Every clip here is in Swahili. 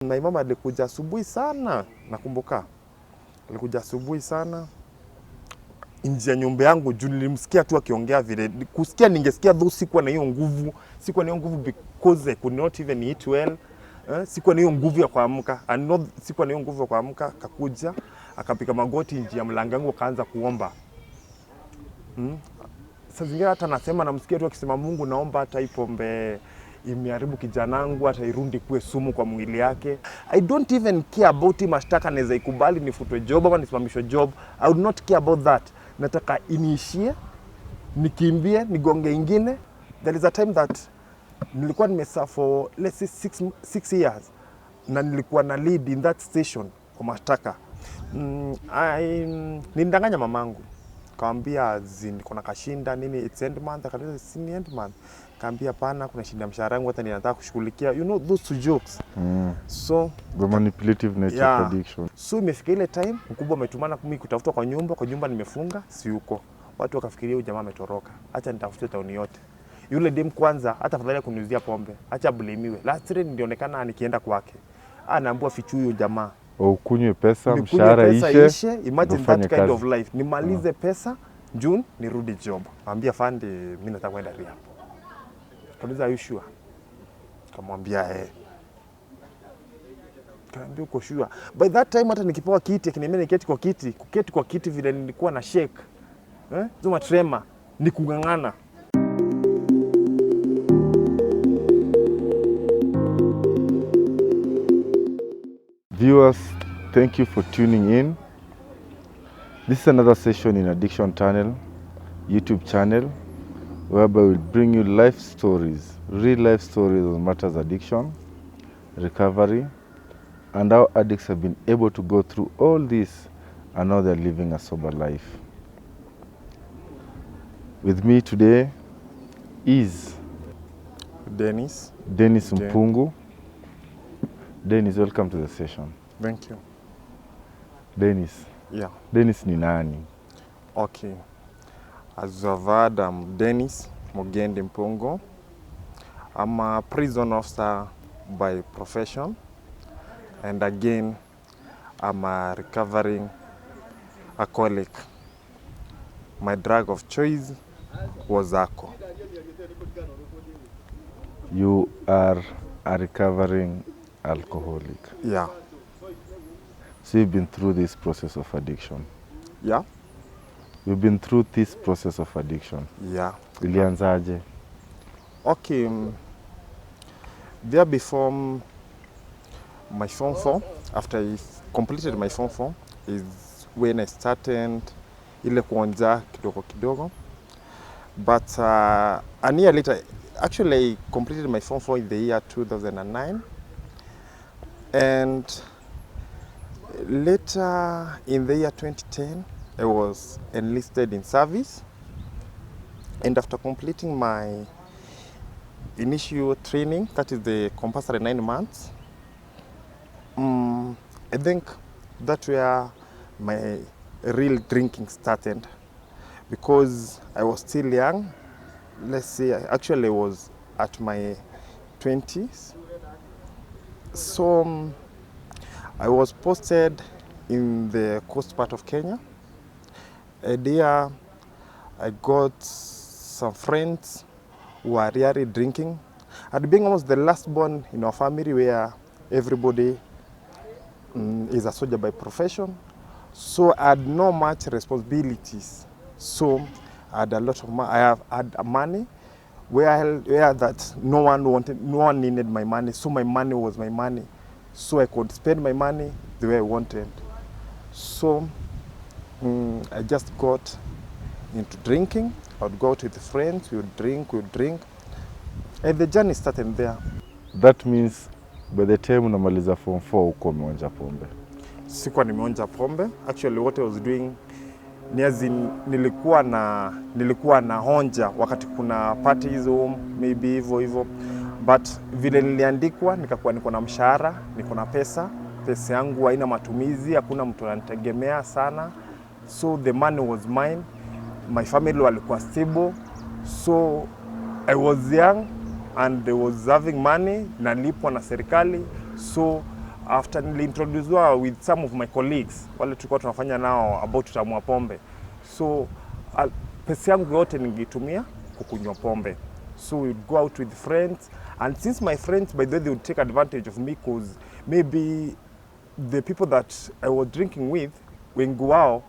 My mama alikuja asubuhi sana, nakumbuka. Alikuja asubuhi sana. Nje ya nyumba yangu juu nilimsikia tu akiongea vile. Kusikia ningesikia though sikuwa na hiyo nguvu. Sikuwa na hiyo nguvu because I could not even eat well. Sikuwa na hiyo nguvu ya kuamka. Sikuwa na hiyo nguvu ya kuamka. Akakuja, akapiga magoti nje ya mlango wangu akaanza kuomba. Sasa zingine hata nasema namsikia tu akisema Mungu naomba hata ipombe imeharibu kijanangu hata irundi kuwe sumu kwa mwili yake. I don't even care about mashtaka naweza ikubali nifutwe job ama nisimamishwe job. I would not care about that. Nataka iniishie, nikimbie, nigonge ingine. There is a time that nilikuwa nimeserve for let's say 6 years na nilikuwa na lead in that station kwa mashtaka. Nilidanganya mamangu. Kaambia niko na kashinda nini it's end month, akaniambia si ni end month. Kaambia pana kuna shinda mshahara wangu hata ninataka kushughulikia, you know those two jokes. So the manipulative nature of addiction. So imefika ile time mkubwa ametumana mimi kutafuta kwa nyumba nimefunga si yuko. Watu wakafikiria huyu jamaa ametoroka. Acha nitafute tauni yote. Yule dem kwanza hata afadhali kuniuzia pombe. Acha blamiwe. Last year nilionekana nikienda kwake. Anaambia fichu huyu jamaa. Ukunywe pesa, mshahara ishe. Imagine that kind of life. Nimalize pesa, June nirudi job. Ambia fande mimi nataka kwenda rehab. Kauliza are you sure? Kamwambia Kaambia uko sure. By that time hata nikipewa kiti, akiniambia niketi kwa kiti vile nilikuwa na shake. Zuma trema, ni kungangana. Viewers, thank you for tuning in. This is another session in Addiction Tunnel, YouTube channel, whereby we'll bring you life stories, real life stories on matters addiction, recovery, and how addicts have been able to go through all this and now they're living a sober life. With me today is Dennis Mpungu. Dennis, welcome to the session. Thank you. Dennis. Yeah. Dennis ni nani? Okay. As I've heard, I'm Dennis Mugende Mpungu. I'm a prison officer by profession. And again, I'm a recovering alcoholic. My drug of choice was alcohol. You are a recovering alcoholic. Yeah. So you've been through this process of addiction. Yeah. You've been through this process of addiction. Yeah. Ilianzaje? Okay. There before my form 4, after I completed my form 4, is when I started ile kuonja kidogo. But a year later, actually I completed my form 4 in the year 2009. And later in the year 2010, I was enlisted in service. And after completing my initial training, that is the compulsory 9 months, I think that's where my real drinking started. Because I was still young. Let's say, actually I was at my 20s. So I was posted in the coast part of Kenya. There I got some friends who are really drinking. And being almost the last born in our family where everybody is a soldier by profession. So I had no much responsibilities. So I had a lot of money. I have had money where that no one needed my money. So my money was my money. So I could spend my money the way I wanted. So I just got into drinking. I would go out with friends, we would drink. And the journey started there. That means by the time unamaliza form 4 uko umeonja pombe? Sikuwa nimeonja pombe. Actually what I was doing nilikuwa na honja wakati kuna parties home, maybe hivyo. But vile niliandikwa nikakuwa niko na mshahara, niko na pesa yangu haina matumizi, hakuna mtu ananitegemea sana. So the money was mine. My family walikuwa stable. So I was young and I was having money, nalipwa na serikali. So after niliintroducewa with some of my colleagues wale tulikuwa tunafanya nao about utamua pombe, so pesa yangu yote ningetumia kukunywa pombe. So we'd go out with friends, and since my friends, by the way, they would take advantage of me because maybe the people that I was drinking with, wengi wao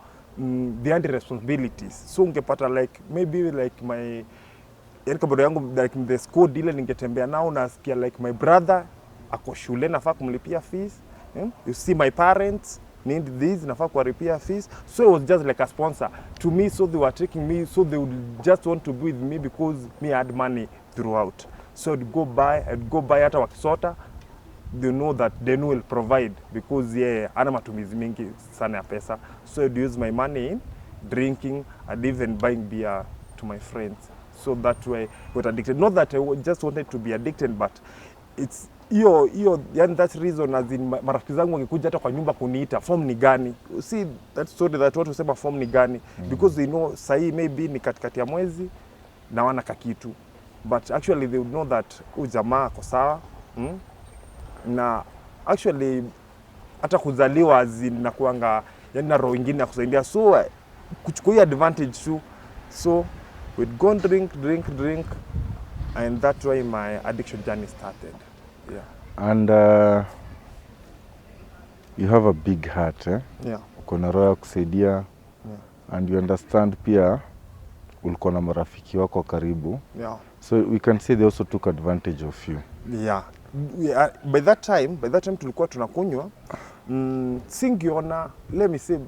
they had responsibilities. So ungepata like maybe like my kabado yangu like the school ile ningetembea nao, nasikia like my brother ako shule nafaa kumlipia fees. You see my parents need this, nafaa kuwalipia fees. So it was just like a sponsor to me, so they were taking me, so they would just want to be with me because me had money throughout. So I'd go buy hata wakisota, they know that they will provide because ana matumizi mingi sana ya pesa. So I'd use my money in drinking and even buying beer to my friends. So that way I got addicted. Not that I just wanted to be addicted, but it's yani that reason, as in marafiki zangu wangekuja hata kwa nyumba kuniita form ni gani. See that story that watu sema form ni gani because they know sahi maybe ni katikati ya mwezi na wana kakitu, but actually they would know that jamaa ako sawa. Na actually hata kuzaliwa na kuanga yani na roho nyingine ya kusaidia, so kuchukua advantage too. So we'd go and drink, and that's why my addiction journey started. Yeah. And you have a big heart, eh? Yeah. Uko na roho ya kusaidia. Yeah. And you understand pia ulikuwa na marafiki wako karibu. Yeah. So we can say they also took advantage of you. Yeah. By that time tulikuwa tunakunywa singiona, let me say,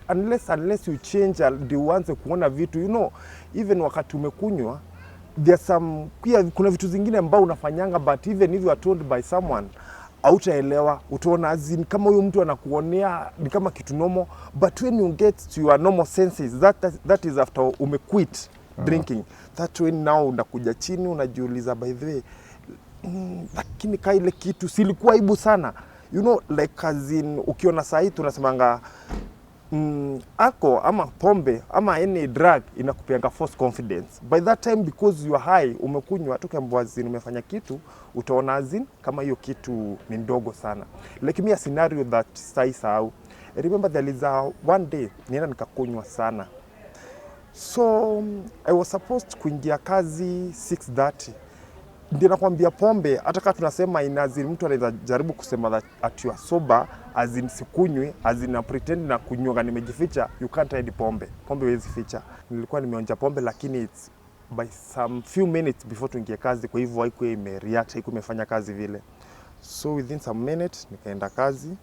unless you change the uanze kuona vitu, you know, even wakati umekunywa there some pia kuna vitu zingine ambao unafanyanga, but even if you are told by someone hautaelewa, utaona azin kama huyo mtu anakuonea ni kama kitu normal, but when you get to your normal senses, that is after umequit drinking. That when now unakuja chini unajiuliza, by the way, lakini ile kitu silikuwa aibu sana, you know, like azin ukiona sahi tunasemanga ako ama pombe ama any drug inakupianga false confidence. By that time because you are high, umekunywa tukiambiwa azin umefanya kitu, utaona azin kama hiyo kitu ni ndogo sana. Like me a scenario that sai sahau, I remember there is one day nienda nikakunywa sana. So I was supposed kuingia kazi 6:30. Ndio nakwambia pombe, hata kama tunasema inazini, mtu anaweza jaribu kusema that at you are sober, as in sikunywi, as in pretend na kunywa nimejificha, you can't hide pombe. Pombe huwezi ficha. Nilikuwa nimeonja pombe, lakini it's by some few minutes before tuingie kazi, kwa hivyo haikuwa imereact, haikuwa imefanya kazi vile. So within some minutes nikaenda kazi,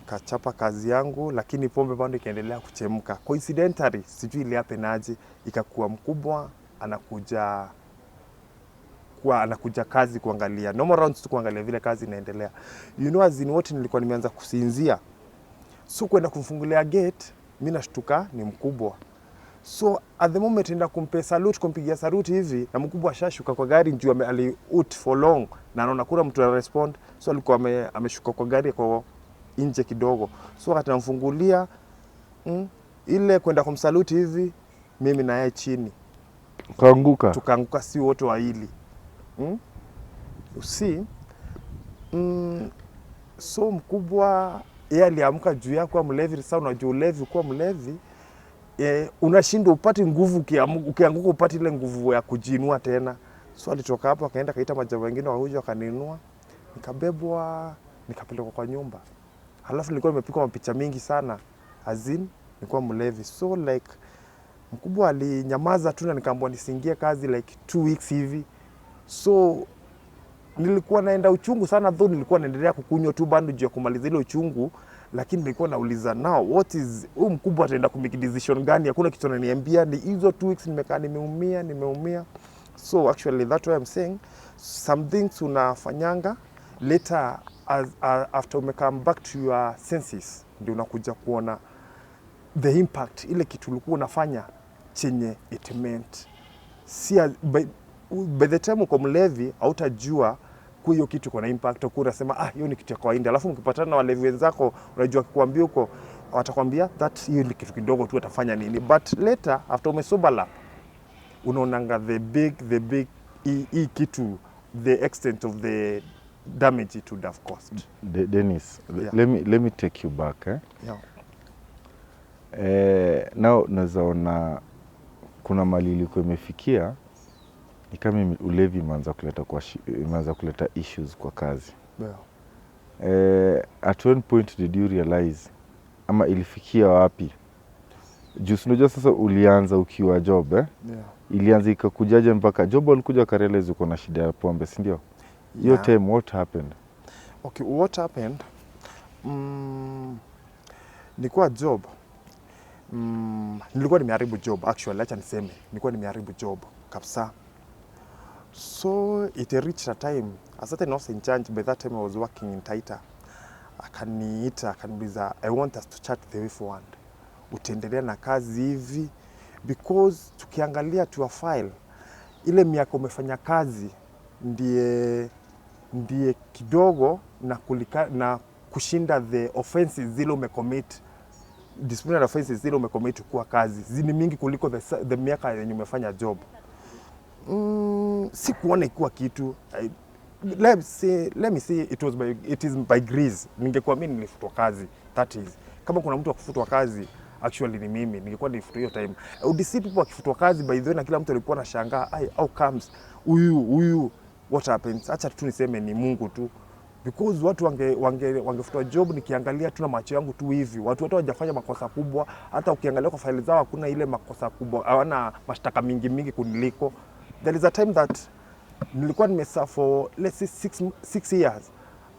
kachapa kazi yangu, lakini pombe bado ikaendelea kuchemka. Coincidentally, sijui ile happen aje, ikakuwa mkubwa anakuja kazi kuangalia normal rounds tu, kuangalia vile kazi inaendelea. You know, as in wote nilikuwa nimeanza kusinzia, so kwenda kumfungulia gate mimi nashtuka ni mkubwa. So at the moment nenda kumpe salute, kumpigia salute hivi, na mkubwa ashashuka kwa gari njoo ali-out for long, na anaona kuna mtu ana respond. So alikuwa ameshuka kwa gari kwa nje kidogo. So wakati namfungulia ile kwenda kumsalute hivi, mimi na yeye chini tukaanguka si wote wawili. See, so mkubwa yeye aliamka juu yako kwa mlevi. Sasa unajua ulevi kwa mlevi, unashindwa upate nguvu, ukianguka upate ile nguvu ya kujiinua tena. So alitoka hapo akaenda kaita majamaa wengine wauje wakaninua, nikabebwa nikapelekwa kwa nyumba. Halafu nilikuwa nimepikwa mapicha mingi sana, azin nilikuwa mlevi. So like mkubwa alinyamaza tu na nikaambiwa nisingie kazi like 2 weeks hivi. So nilikuwa naenda uchungu sana, though nilikuwa naendelea kukunywa tu bado juu ya kumaliza ile uchungu, lakini nilikuwa nauliza now what is mkubwa ataenda kumake decision gani? Hakuna kitu ananiambia, ni hizo 2 weeks nimekaa nimeumia. So actually that way I'm saying some things unafanyanga later after you come back to your senses, ndio unakuja kuona the impact ile kitu ulikuwa unafanya chenye it meant. Si by the time uko mlevi hautajua kwa hiyo kitu kuna impact, au unasema hiyo ni kitu ya kawaida. Alafu mkipatana na walevi wenzako unajua kikwambia huko watakwambia that hiyo ni kitu kidogo tu, atafanya nini, but later after umesober unaonanga the big kitu, the extent of the damage it would have caused. Dennis, Yeah. let me take you back. Yeah. Now naweza ona kuna mali ilikuwa imefikia ni kama ulevi imeanza kuleta issues kwa kazi. Yeah. At one point did you realize ama ilifikia wapi? Unajua sasa ulianza ukiwa job Yeah. Ilianza ikakujaje mpaka job alikuja karealize uko na shida ya pombe, si ndio? Hiyo time what happened? Okay, what happened? Nilikuwa job. Nilikuwa nimeharibu job actually, acha niseme. Nilikuwa nimeharibu job kabisa. So it reached a time, a certain officer in charge, by that time I was working in Taita. Akaniuliza, I want us to chat the way forward. Utaendelea na kazi hivi because tukiangalia to a file ile miaka umefanya kazi ndiye kidogo na kushinda the offenses zile umecommit, disciplinary offenses zile umecommit kuwa kazi zini mingi kuliko the miaka yenye umefanya job. Sikuona ikuwa kitu. Let me say it is by grace. Ningekuwa mimi nilifutwa kazi, that is. Kama kuna mtu akufutwa kazi, actually ni mimi. Ningekuwa nilifutwa hiyo time. I would see people akifutwa kazi by the way, na kila mtu alikuwa anashangaa, how comes huyu what happens? Acha tu niseme ni Mungu tu. Because watu wangefutwa job, nikiangalia tu na macho yangu tu hivi. Watu hawajafanya makosa kubwa, hata ukiangalia kwa file zao hakuna ile makosa kubwa. Hawana mashtaka mingi kuniliko. There is a time that nilikuwa nimeserve for let's say 6 years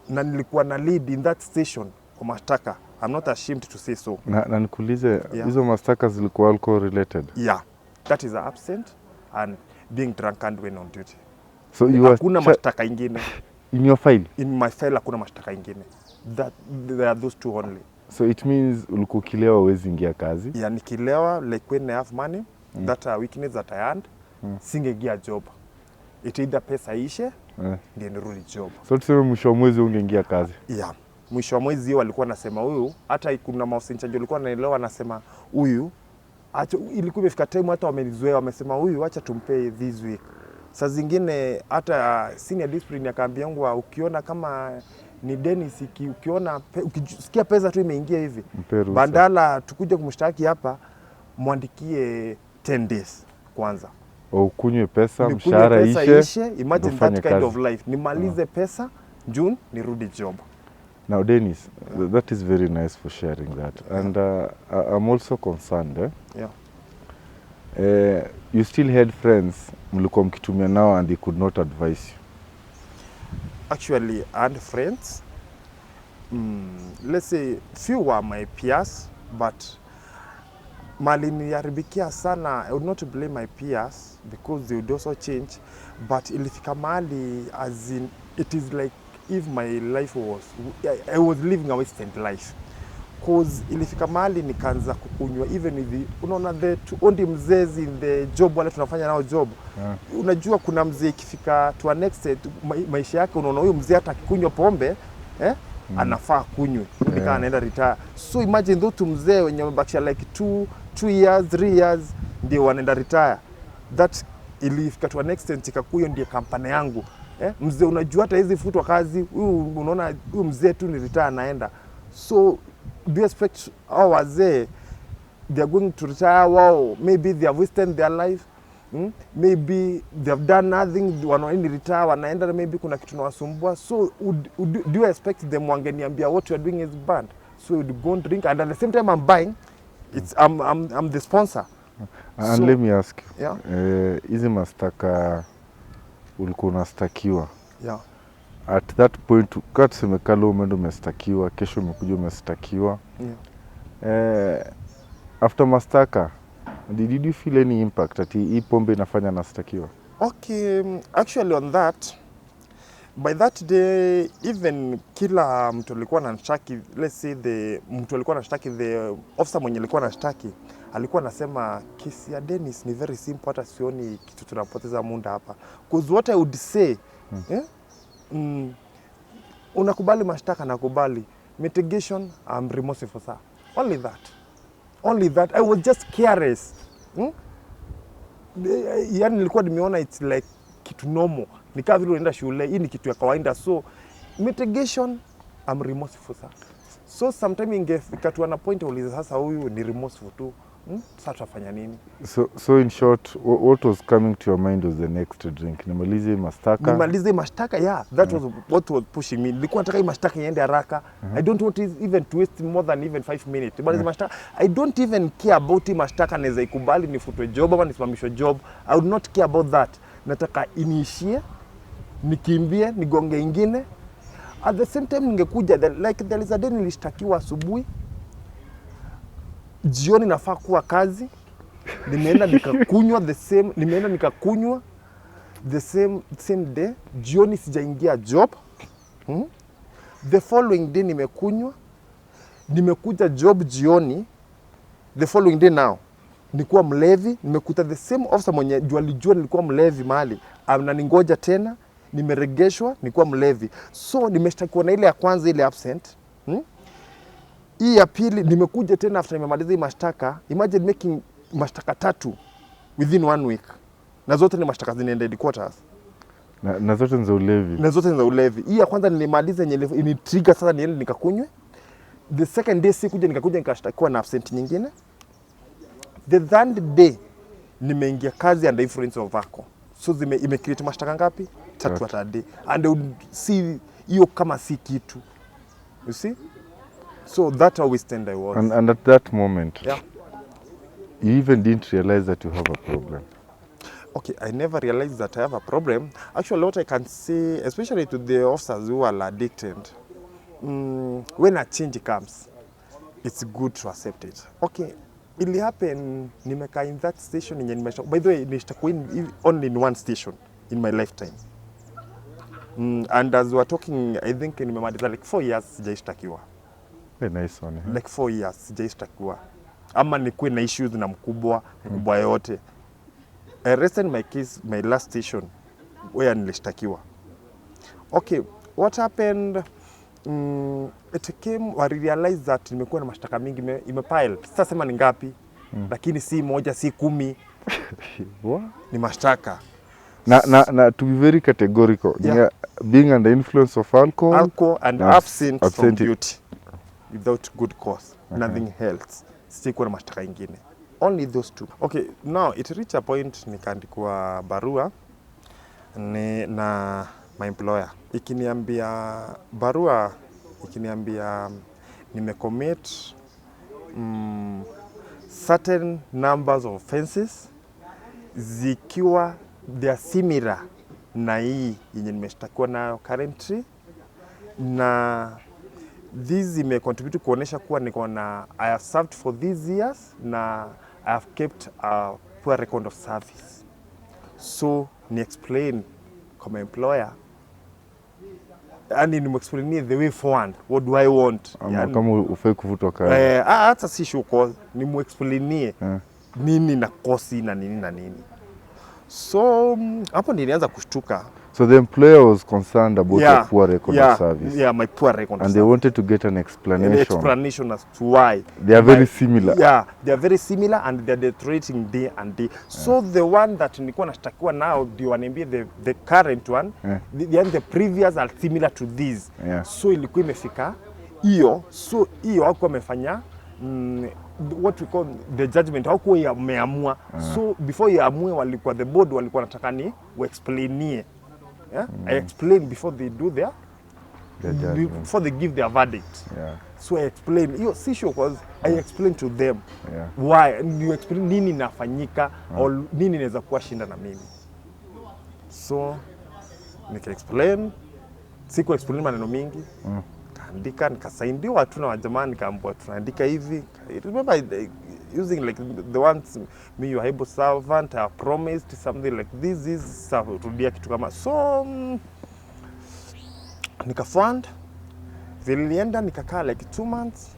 na nilikuwa na lead in that station kwa mashtaka. I'm not ashamed to say so. Na nikuulize, hizo mashtaka zilikuwa alcohol related? Yeah. That is absent and being drunk and when on duty. So hakuna mashtaka ingine. In your file? In my file hakuna mashtaka ingine. There are those two only. So it means ulikuwa ukilewa huwezi ingia kazi? Yeah, nikilewa like when I have money, that weakness that I earned, singeingia job. It either pesa ishe, ndio nirudi job. So tuseme mwisho wa mwezi ungeingia kazi? Yeah. Mwisho wa mwezi hiyo walikuwa nasema huyu, hata kuna mausinchaji walikuwa naelewa nasema huyu, ilikuwa imefika time hata wamenizoea wamesema huyu acha tumpe this week. Saa zingine hata senior discipline akaambia yangu ukiona kama ni Dennis ukiona ukisikia pesa tu imeingia hivi, bandala tukuje kumshtaki hapa muandikie 10 days kwanza. Ukunywe pesa, mshahara ishe, imagine that kind of life. Nimalize pesa, June, nirudi job. Now Dennis, that is very nice for sharing that. And I'm also concerned. You still had friends mlikuwa mkitumia nao and they could not advise you? Actually, I had friends. Let's say few were my peers, but mali niliharibikia sana. I would not blame my peers because they would also change, but ilifika mahali as in it is like if my life I was living a wasted life. Cause ilifika mahali nikaanza kukunywa even with unaona the only mzezi in the job wale tunafanya nao job. Unajua kuna mzee ikifika to an extent maisha yake unaona huyo mzee hata akikunywa pombe anafaa kunywe kama anaenda retire. So imagine those mzee wenye wamebakisha like 2 years 3 years ndio wanaenda retire. That ilifika to an extent ikakuyo ndio kampani yangu. Mzee unajua hata hizi futwa kazi huyu unaona huyu mzee tu ni retire anaenda. So do you expect our wazee they are going to retire? Wow, maybe they have wasted their life. Maybe they have done nothing, wanaenda retire, wanaenda maybe kuna kitu nawasumbua. So do you expect them wangeniambia what you are doing is bad? So you go and drink and at the same time I'm buying. I'm the sponsor. And so, let me ask you. Yeah. Mastaka ulikuwa unastakiwa. Yeah. At that point kasemekalo umeenda umestakiwa, kesho umekuja umestakiwa. Yeah. After mastaka, did you feel any impact ati hii pombe inafanya nastakiwa? Okay, actually on that, by that day even kila mtu alikuwa anashtaki, let's say mtu alikuwa anashtaki, the officer mwenye alikuwa anashtaki alikuwa anasema kesi ya Dennis ni very simple, hata sioni kitu tunapoteza muda hapa. Because what I would say, unakubali mashtaka, nakubali mitigation, I'm remorseful sir. Only that. I was just careless. Yani nilikuwa nimeona it's like kitu normal. Ni kama vile unaenda shule, hii ni kitu ya kawaida. So mitigation, I'm remorseful sir. So sometimes ingefika to an point uliza sasa huyu ni remorseful tu. Sasa tutafanya nini? So in short, what was coming to your mind was the next drink. Nimalize mashtaka. Yeah, that was what was pushing me. Nilikuwa nataka hii mashtaka iende haraka. I don't want even to waste more than even 5 minutes. But mashtaka, I don't even care about hii mashtaka naweza ikubali nifutwe job ama nisimamishwe job. I would not care about that. Nataka iniishie, nikimbie, nigonge ingine. At the same time ningekuja like there is a day nilishtakiwa asubuhi. Jioni nafaa kuwa kazi. Nimeenda nikakunywa the same day. Jioni sijaingia job. The following day nimekuja job jioni. The following day now nilikuwa mlevi, nimekuta the same officer mwenye alijua nilikuwa mlevi mahali ananingoja tena, nimeregeshwa nilikuwa mlevi. So nimeshtakiwa na ile ya kwanza, ile absent. Hii ya pili nimekuja tena after nimemaliza hii mashtaka. Imagine making mashtaka 3 within 1 week. Na zote ni mashtaka zinaenda headquarters. Na zote ni za ulevi. Hii ya kwanza nilimaliza yenye ni trigger sasa niende nikakunywe. The second day sikuja nikakuja nikashtakiwa na absent nyingine. The third day nimeingia kazi under influence of alcohol. So ime create mashtaka ngapi? 3 at a day. And I would see hiyo kama si kitu. You see? So that how we stand I was. And at that moment, yeah, you even didn't realize that you have a problem. Okay, I never realized that I have a problem. Actually, what I can say, especially to the officers who are addicted, when a change comes, it's good to accept it. Okay, it happened, nimeka in that station, by the way, nishtakuwa only in one station in my lifetime. And as we were talking, I think nimemaliza like 4 years sijaishtakiwa. Very nice one. Like 4 years sijaishtakiwa. Ama nikuwe na issues na mkubwa yote. I rested my case, my last station, where nilishtakiwa. Okay, what happened? It came, I realized that nimekuwa na mashtaka mingi, imepile. Sasa sema ni ngapi, lakini si moja, si 10. Ni mashtaka. Na to be very categorical, yeah. Being under influence of alcohol and absent from duty without good cause, nothing else. Sikuwa na mashtaka ingine. Only those 2. Okay, now it reached a point nikaandikwa barua na my employer. Barua ikiniambia nimecommit certain numbers of offenses zikiwa they are similar na hii yenye nimeshtakiwa nayo currently, na these imecontribute kuonesha kuwa niko na I have served for these years na I have kept a poor record of service. So ni explain kwa my employer, yani ni explain the way forward, what do I want, kama ufai kuvutwa kazi. Hata si shuko ni explainie nini na kosi na nini. So hapo nilianza kushtuka. So the employer was concerned about your poor record of service. Yeah, my poor record of service. And they wanted to get an explanation. An explanation as to why. They are very similar. Yeah, they are very similar and they are deteriorating day and day. So the one that nilikuwa nashtakiwa now, ndio waniambia the current one, the previous are similar to these. So ilikuwa imefika hiyo, so hiyo hakuwa amefanya what we call the judgment, hakuwa yameamua. So before yaamue walikuwa the board walikuwa nataka ni explainie. Yeah? I explain before they do their before they give their verdict. So I explain. Hiyo si sure because I explain to them why. You explain nini nafanyika or nini inaweza kuwa shinda na mimi. So nika explain. Siku explain maneno mingi. Kaandika nikasaindiwa tu na wajamaa nikaambiwa tunaandika hivi. Remember using like the ones me your able servant I promised something like this is rudia kitu kama so nikafund vilienda nikakaa like 2 months,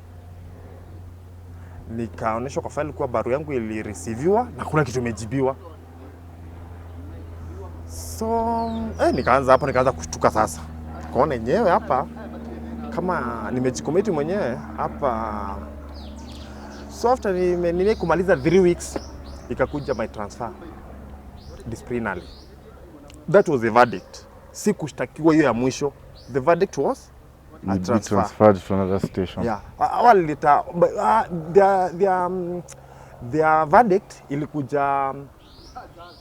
nikaonyeshwa kwa file kwa barua yangu ilireceiviwa na kuna kitu imejibiwa. So nikaanza kushtuka sasa. Kaona yenyewe hapa kama nimejikomiti mwenyewe hapa. So after kumaliza 3 weeks ikakuja my transfer disciplinary. That was a verdict. Si kushtakiwa hiyo ya mwisho. the verdict was a You'd be transfer. transferred to another station. Yeah. Awali later, but their verdict ilikuja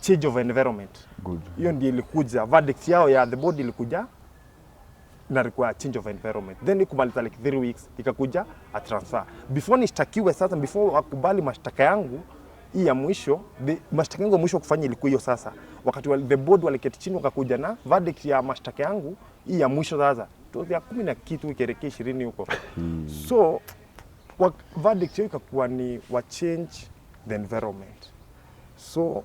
change of environment. Good. Hiyo ndio ilikuja verdict yao ya the board ilikuja na require change of environment. Then ikumaliza like 3 weeks ikakuja a transfer. Before nishtakiwe sasa, before wakubali mashtaka yangu hii ya mwisho, mashtaka yangu ya mwisho kufanya ilikuwa hiyo sasa. Wakati the board waliketi chini wakakuja na verdict ya mashtaka yangu hii ya mwisho sasa. Tuzo ya 10 na kitu ikielekea 20 huko. So verdict hiyo ikakuwa ni wa change the environment. So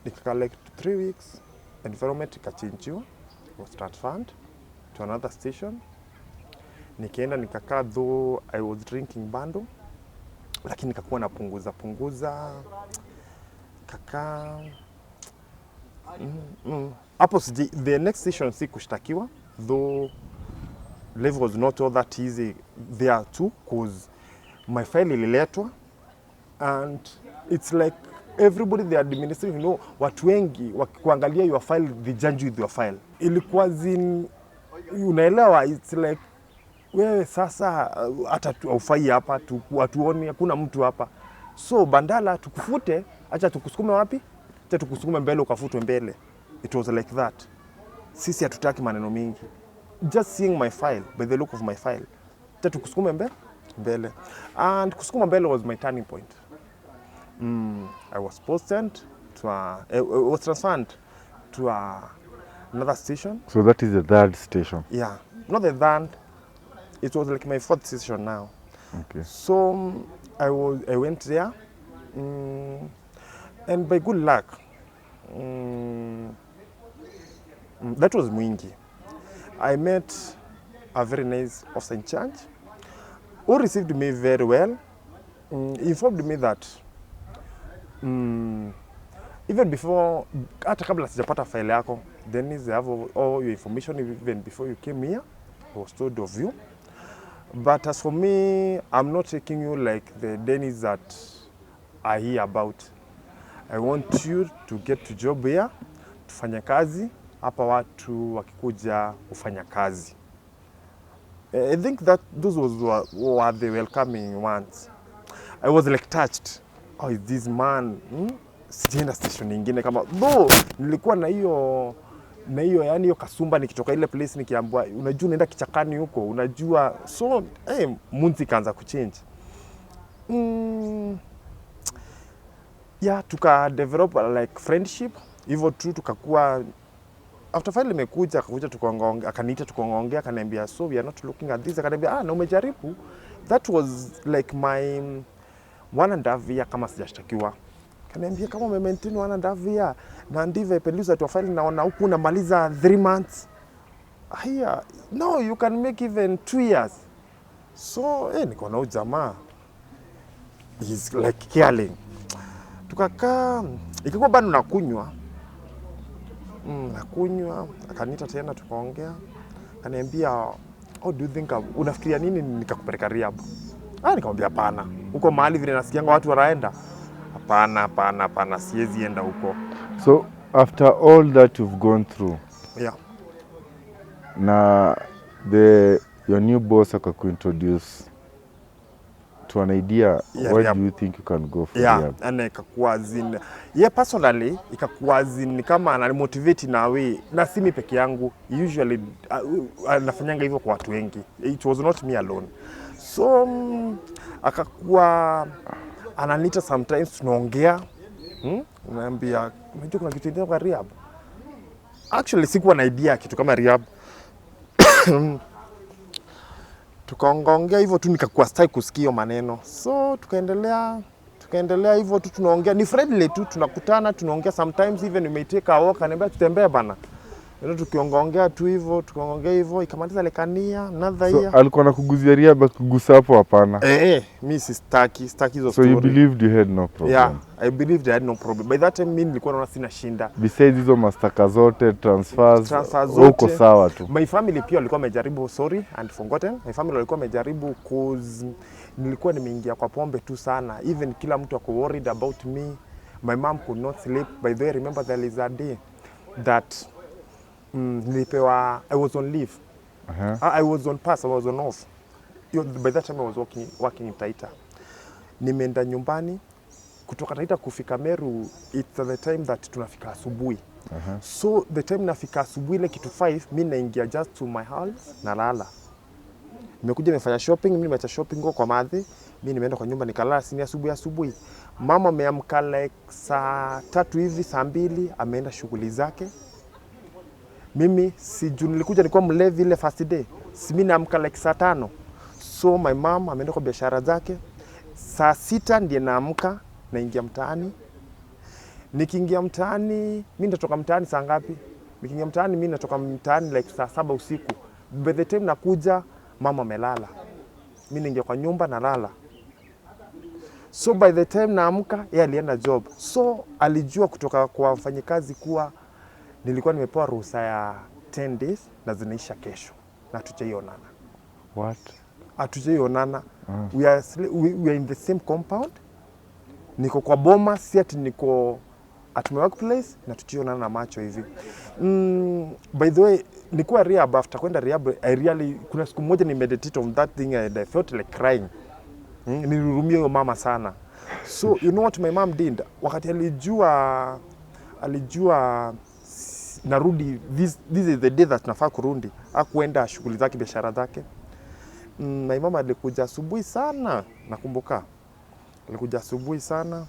nika like 3 weeks environment ikachangewa, was transferred to another station. Nikaenda nikakaa, though I was drinking bando, lakini nikakuwa napunguza kakaa hapo. The next station si kushtakiwa, though level was not all that easy there too, cause my file ililetwa and it's like everybody the administration, you know, watu wengi wakikuangalia your file they judge with your file. Ilikuwa unaelewa, it's like wewe sasa hata aufai hapa, watuoni hakuna mtu hapa, so bandala tukufute, acha tukusukume wapi, acha tukusukume mbele ukafutwe mbele. It was like that. Sisi hatutaki maneno mingi, just seeing my file, by the look of my file, acha tukusukume mbele. And kusukuma mbele was my turning point. I was posted to was transferred to another station. So that is the third station? Yeah, not the third. It was like my fourth station now. Okay. So I went there, and by good luck, that was Mwingi. I met a very nice officer in charge who received me very well. He informed me that even before, hata kabla sijapata file yako, Dennis, I have all your information even before you came here. I was told of you. But as for me, I'm not taking you like the Dennis that I hear about. I want you to get to job here, tufanya kazi, hapa watu wakikuja ufanya kazi. I think that those were the welcoming ones. I was like touched. Oh, is this man? Sijaenda station nyingine kama though nilikuwa na hiyo yani hiyo kasumba, nikitoka ile place nikiambiwa unajua unaenda kichakani huko, unajua, so munzi kaanza kuchange. Yeah, tuka develop like friendship hivyo tu, tukakuwa after file imekuja akakuja tukaongea, akaniita tukaongea, akaniambia so we are not looking at this, akaniambia na umejaribu. That was like my 1.5 year kama sijashtakiwa. Kaniambia kama ume maintain 1.5 year na ndivyo ipeluza tu file naona huku unamaliza 3 months. Here, no, you can make even 2 years. So niko na jamaa, he's like caring. Tukakaa, ikikuwa bado nakunywa, akaniita tena tukaongea. Kaniambia, how do you think unafikiria nini nikakupeleka rehab? Nikamwambia hapana. Huko mahali vile nasikianga watu wanaenda, hapana, siwezi enda huko. So after all that you've gone through, yeah, na your new boss akakuintroduce to an idea, why do you think you can go for rehab? And ikakuwa personally ikakuwa kama ananimotivate na way, na si mimi peke yangu, usually anafanyanga hivyo kwa watu wengi. It was not me alone. So akakuwa ananiita sometimes, tunaongea, naambia unajua kuna kitu ndio kwa rehab. Actually sikuwa na idea kitu kama rehab. Tukaongea hivyo tu, nikakuwa staki kusikia maneno. So tukaendelea hivyo tu, tunaongea, ni friendly tu, tunakutana, tunaongea, sometimes even we may take a walk, ananiambia tutembee bana. Tukiongea tu hivyo, tukaongea hivyo, ikamaliza lekania another year. So alikuwa anakuguzia rehab, kugusa hapo hapana? Mimi staki hizo story. So you believed you had no problem? Yeah, I believed I had no problem. By that time mimi nilikuwa naona sina shinda. Besides hizo mastaka zote, transfers zote, uko sawa tu. My family pia walikuwa wamejaribu, sorry and forgotten. My family walikuwa wamejaribu cause nilikuwa nimeingia kwa pombe tu sana. Even kila mtu ako worried about me. My mom could not sleep. By the way, remember there is a day that nilipewa, I was on leave. I was on pass, I was on off. By that time I was working in Taita. Nimeenda nyumbani kutoka Taita kufika Meru, it's the time that tunafika asubuhi. So the time nafika asubuhi ile kitu 5, mimi naingia just to my house na lala. Nimekuja nimefanya shopping, mimi nimeacha shopping kwa madhi, mimi nimeenda kwa nyumba nikalala sini asubuhi. Mama ameamka like saa 3 hivi, saa 2 ameenda shughuli zake. Mimi nilikuja nilikuwa mlevi ile first day. Mimi naamka like saa 5. So my mom ameenda kwa biashara zake. Saa 6 ndiye naamka naingia mtaani. Nikiingia mtaani, mimi natoka mtaani saa ngapi? Nikiingia mtaani mimi natoka mtaani like saa 7 usiku. By the time nakuja mama amelala. Mimi niingia kwa nyumba na lala. So by the time naamka yeye alienda job. So alijua kutoka kwa mfanyikazi kuwa nilikuwa nimepewa ruhusa ya 10 days na zinaisha kesho na hatujaionana. What? Hatujaionana. We are in the same compound. Niko kwa boma, si ati niko at my workplace na hatujaionana na macho hivi. By the way, nilikuwa rehab, after kwenda rehab, kuna siku moja ni meditate on that thing and I felt like crying. Nilihurumia huyo mama sana. So you know what my mom did? Wakati alijua narudi, this is the day that nafaa kurudi. Hakuenda shughuli zake, biashara zake. My mama alikuja asubuhi sana, nakumbuka. Alikuja asubuhi sana.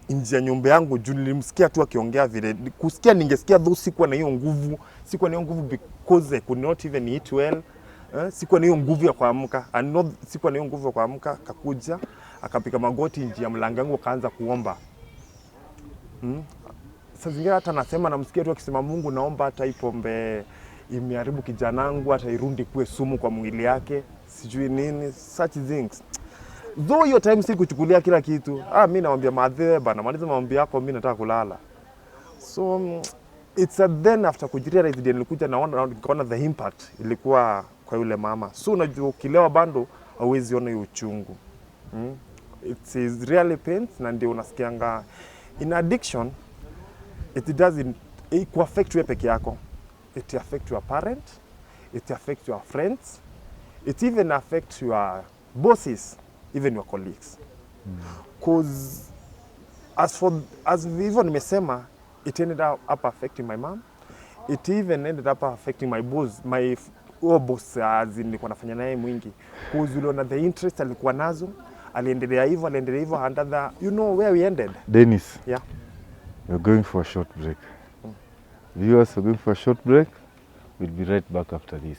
Nje ya nyumba yangu juu nilimsikia tu akiongea vile. Kusikia ningesikia though sikuwa na hiyo nguvu. Sikuwa na hiyo nguvu because I could not even eat well. Sikuwa na hiyo nguvu ya kuamka. Sikuwa na hiyo nguvu ya kuamka. Akakuja, akapiga magoti nje ya mlango wangu akaanza kuomba. Sasa zingine hata nasema namsikia tu akisema Mungu naomba hata ipombe imeharibu kijanangu, hata irundi kuwe sumu kwa mwili yake. Sijui nini, such things. Though hiyo time si kuchukulia kila kitu. Mimi namwambia madhe bana, maliza maombi yako, mimi nataka kulala. So it's then after kujirealize nilikuja nikaona the impact ilikuwa kwa yule mama. So unajua ukilewa bando hauwezi ona hiyo uchungu. It is really pain na ndio unasikianga in addiction it doesn't affect wewe peke yako. It affect your parent, it affect your friends, it even affect your bosses, even your colleagues. Because as hivyo nimesema, it ended up affecting my mom. It even ended up affecting my boss, boss as nilikuwa nafanya naye mwingi. Because uliona the interest alikuwa nazo, aliendelea hivyo under the, you know where we ended. Dennis. Yeah. We're going for a short break. Viewers, we're going for a short break. We'll be right back after this.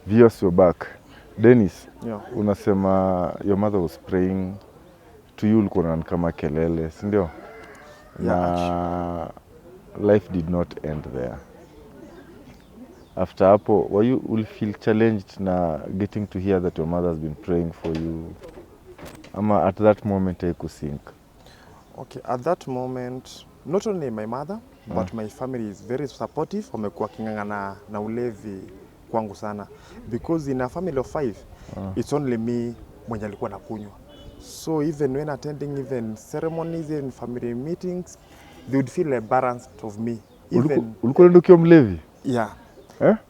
Viewers, we're back. Dennis, Yeah. Unasema your mother was praying to you, ulikuwa kama kelele, si ndio? Na life did not end there. After hapo, will feel challenged na getting to hear that your mother has been praying for you? Ama at that moment haikusink? Okay, at that moment, not only my mother, but my family is very supportive. Wamekuwa kingangana na ulevi kwangu sana. Because in a family of 5, it's only me mwenye alikuwa nakunywa. So even when attending even ceremonies and family meetings, they would feel embarrassed of me. Ulikuwa ndio mlevi? Yeah.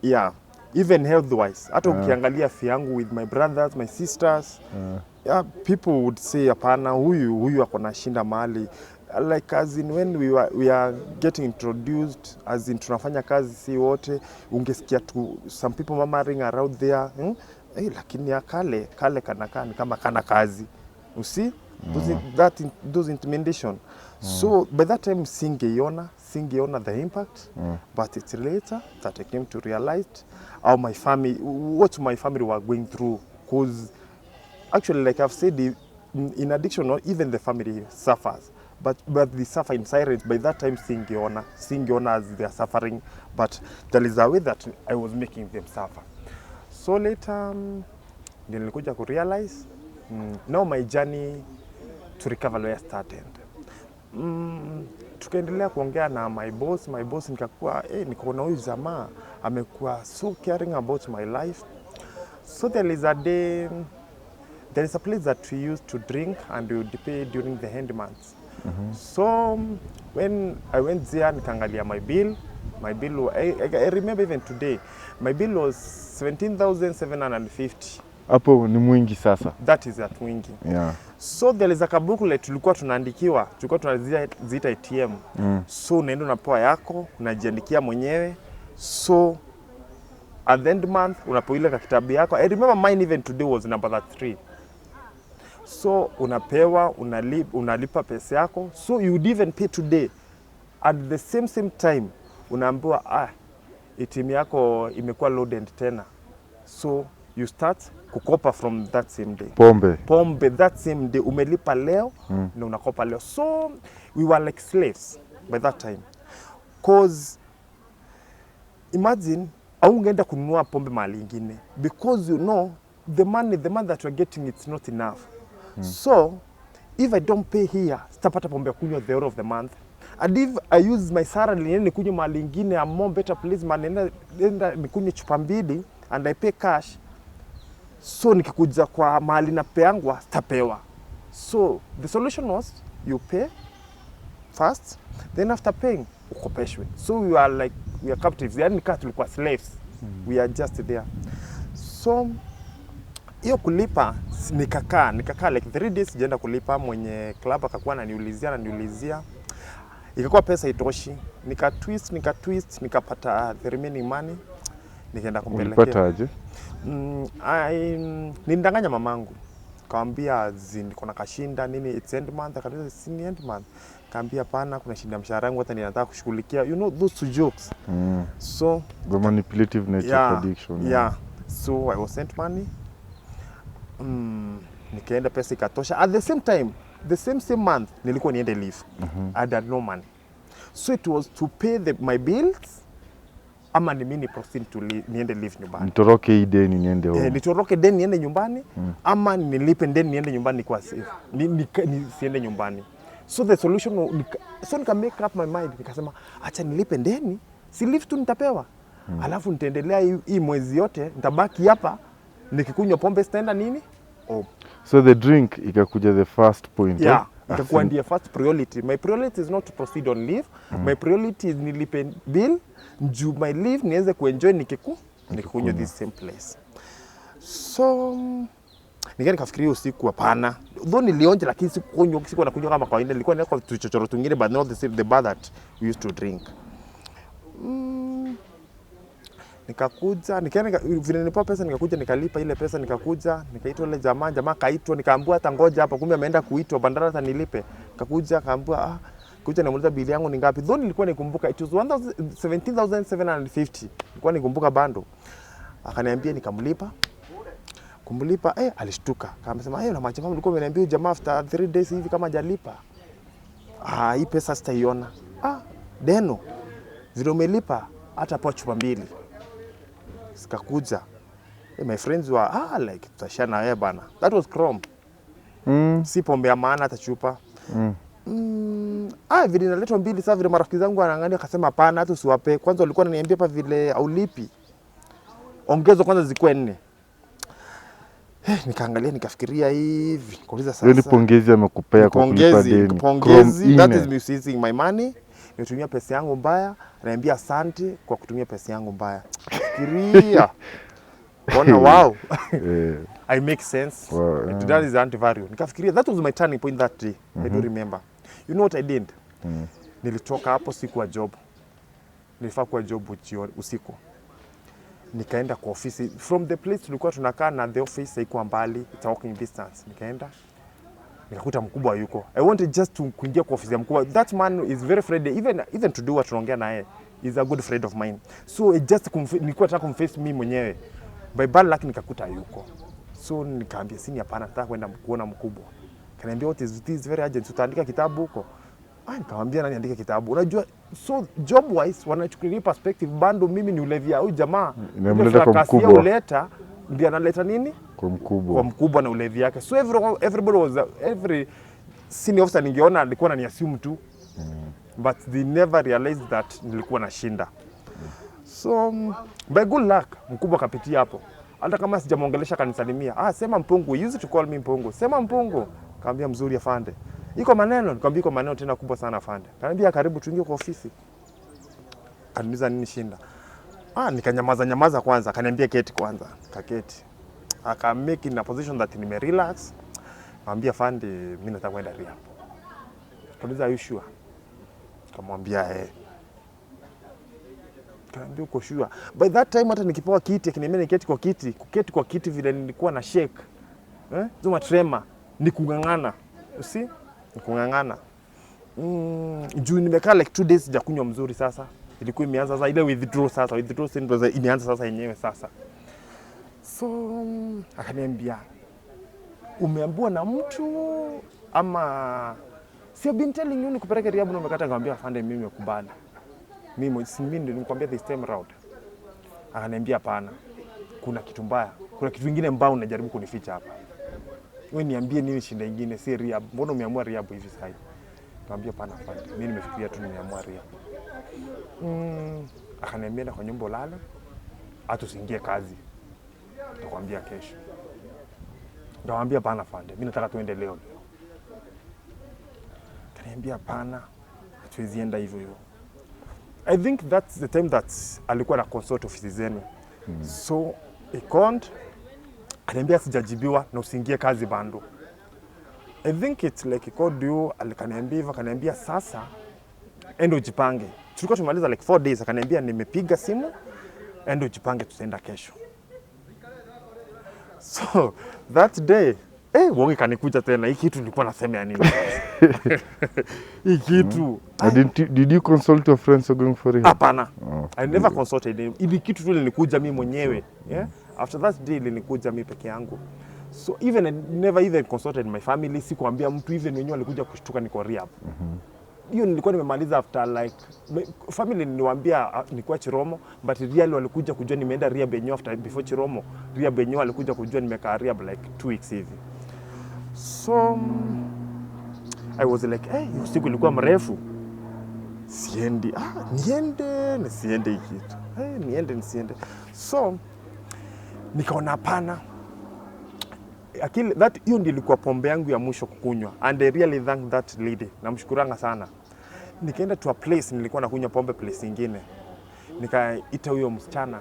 Yeah. Even health-wise. Hata ukiangalia afya yangu with my brothers, my sisters, people would say hapana, huyu ako na shinda mahali. Like as in when we are getting introduced, as in tunafanya kazi si wote, ungesikia tu some people murmuring around there, lakini ya kale kanakaa ni kama kana kazi. You see? Those intimidation. So by that time singeona the impact, but it's later that I came to realize how what my family were going through. Because actually, like I've said, in addiction, even the family suffers. But they suffer in silence. By that time, singeona as they are suffering. But there is a way that I was making them suffer. So later, nilikuja ku realize, now my journey to recover where started. Tukaendelea kuongea na my boss nikakuwa nikaona huyu jamaa amekuwa so caring about my life. So there is a day there is a place that we used to drink and we would pay during the end months. So when I went there, nikaangalia my bill, I remember even today, my bill was 17,750. Hapo ni mwingi sasa. That is at mwingi. Yeah. So there is a booklet tulikuwa tunaandikiwa, tulikuwa tunaziita ATM. So unaenda unapewa yako, unajiandikia mwenyewe. So at the end month unapewa ile kitabu yako. I remember mine even today was number 3. So unapewa, unalipa pesa yako. So you would even pay today. At the same time unaambiwa ATM yako imekuwa loaded tena. So you start kukopa from that same day. Pombe that same day umelipa leo na unakopa leo. So we were like slaves by that time. Cause imagine ungeenda kununua pombe mahali ingine because you know the money that you're getting it's not enough. So if I don't pay here, sitapata pombe kunywa the end of the month. And if I use my salary niende kunywa mahali ingine, a more better place man, nenda nikunywe chupa mbili and I pay cash. So nikikuja kwa mahali na peangwa sitapewa. So the solution was you pay first, then after paying ukopeshwe. So we are captives. Yani kaa tulikuwa slaves. We are just there. So hiyo kulipa nikakaa like 3 days sijaenda kulipa. Mwenye club akakuwa ananiulizia. Ikakuwa pesa itoshi. Nikatwist nikapata the remaining money. Nikaenda kumpelekea. Ulipata aje? Nilidanganya mamangu. Kaambia niko na kashinda nini, it's end month. Akaniambia si ni end month. Kaambia pana kuna shinda mshahara wangu hata ninataka kushughulikia. You know those two jokes. So the manipulative nature of addiction. Yeah. So I was sent money. Nikaenda pesa ikatosha. At the same time, the same month nilikuwa niende leave. I had no money. So it was to pay my bills ama ni mimi proceed to niende leave nyumbani. Nitoroke hii deni niende home. Nitoroke deni niende nyumbani ama nilipe deni niende nyumbani kwa safe. Siende nyumbani. So the solution so nika make up my mind nikasema acha nilipe deni, si leave tu nitapewa. Alafu nitaendelea hii mwezi yote nitabaki hapa nikikunywa pombe sitaenda nini? So the drink ikakuja the first point. Yeah. Ikakuwa ndiye first priority. My priority is not to proceed on leave. My priority is nilipe bill. Njoo my leave niweze kuenjoy nikikunywa this same place. So nikafikiria usiku hapana. Though nilionja lakini sikunywa nakunywa kama kawaida. Nilikuwa niko tuchochoro tungine but not the bar that we used to drink. Nikakuja, vile nilipewa pesa nikakuja nikalipa ile pesa nikakuja, nikaitwa ile jamaa kaitwa nikaambiwa hata ngoja hapa kumbe ameenda kuitwa bandara hata nilipe. Nikakuja kaambiwa kuja namuuliza bili yangu ni ngapi. Though nilikuwa nikumbuka it was 17,750. Nilikuwa nikumbuka bando. Akaniambia nikamlipa. Kumlipa alishtuka. Akasema na majamaa mlikuwa mmeniambia jamaa after 3 days hivi kama hajalipa. Hii pesa sitaiona. Deno. Vile umelipa hata po chupa mbili. Sikakuja. My friends were like tutashana wewe bana. That was chrome. Si pombe ya maana hata chupa. Vile naletwa mbili sasa vile marafiki zangu wanaangalia akasema hapana hata usiwape. Kwanza walikuwa wananiambia hapa vile aulipi. Ongezo kwanza zikuwe 4. Nikaangalia nikafikiria hivi. Kuuliza sasa. Wewe pongezi amekupea kwa kulipa deni. Pongezi, that is misusing my money. Nimetumia pesa yangu mbaya, ananiambia asante kwa kutumia pesa yangu mbaya. Fikiria. Wow. I make sense. Wow, That is anti-value. Nikafikiria that was my turning point that day. I do remember. You know what I did? Nilitoka hapo siku wa job. Nilifaa kwa job usiku. Nikaenda kwa ofisi. From the place tulikuwa tunakaa na the office haikuwa mbali, it's a walking distance. Nikakuta mkubwa yuko. I wanted just to kuingia kwa ofisi ya mkubwa. That man is very friendly. Even to do what tunaongea naye. He's a good friend of mine. So it just nilikuwa nataka kumface mimi mwenyewe. By bad luck nikakuta yuko. So nikaambia sini hapana nataka kwenda kuona mkubwa. Kaniambia what is this very urgent, utaandika kitabu huko. Nikamwambia nani andike kitabu. Unajua so job wise wanachukulia perspective bando mimi ni ulevia huyu jamaa. Nimemleta kwa mkubwa. Uleta ndiye analeta nini? Kwa mkubwa. Kwa mkubwa na ulevi yake. So everybody was every senior officer ningeona alikuwa ananiassume tu. But they never realized that nilikuwa nashinda. So by good luck mkubwa kapitia hapo. Hata kama sijamuongelesha kanisalimia. Sema mpungu, you used to call me mpungu. Sema mpungu. Kaambia mzuri afande. Iko maneno, nikamwambia iko maneno tena kubwa sana afande. Kaniambia karibu tuingie kwa ofisi. Kaniuliza nini shinda. Nikanyamaza kwanza, kaniambia keti kwanza. Kaketi. Aka make in a position that nime relax. Kaambia afande, mimi nataka kwenda rehab. Kaniuliza are you sure? Kamwambia Kaambia uko sure. By that time hata nikipewa kiti, akiniambia niketi kwa kiti vile nilikuwa na shake. Zuma trema, ni kungangana. You see? Ni kungangana. Juu nimekaa like 2 days sijakunywa mzuri sasa. Ilikuwa imeanza sasa ile withdraw syndrome imeanza sasa yenyewe sasa. So akaniambia umeambiwa na mtu ama sio been telling you nikupeleke rehab na umekata? Nikamwambia afande mimi nimekubali. Mimi ndio nilikwambia this time round. Akaniambia hapana. Kuna kitu mbaya. Kuna kitu kingine mbaya unajaribu kunificha hapa. Wewe niambie nini shida nyingine si rehab. Mbona umeamua rehab hivi sasa? Nikamwambia hapana afande. Mimi nimefikiria tu nimeamua rehab. Akaniambia na kwa nyumba ulale. Hata usiingie kazi. Nitakwambia kesho. Nikamwambia hapana afande. Mimi nataka tuende leo. Akaniambia hapana. Hatuwezi enda hivyo. I think that's the time that alikuwa na consult ofisi zenu. So akaniambia sijajibiwa na usiingie kazi bando. I think it's like he called you, akaniambia sasa endo ujipange. Tulikuwa tumaliza like 4 days, akaniambia nimepiga simu, endo ujipange tutaenda kesho. So that day Wongi kanikuja tena, hii kitu nilikuwa nasema ya nini? Hii kitu. Did you consult your friends who are going for it? Hapana. I never consulted him. Hii kitu tu nilikuja mimi mwenyewe. After that day nilikuja mimi peke yangu. So even I never even consulted my family, sikuambia mtu, even wenyewe walikuja kushtuka niko rehab. Hiyo nilikuwa nimemaliza after like family niliwaambia nilikuwa Chiromo, but really walikuja kujua nimeenda rehab yenyewe after before Chiromo. Rehab yenyewe walikuja kujua nimekaa rehab like 2 weeks hivi. So I was like, hiyo siku ilikuwa mrefu. Siendi. Nisiende hiki kitu. Nisiende. So nikaona hapana. Hiyo ndio ilikuwa pombe yangu ya mwisho kukunywa. And I really thank that lady. Namshukuranga sana. Nikaenda to a place nilikuwa nakunywa pombe place nyingine. Nikaita huyo msichana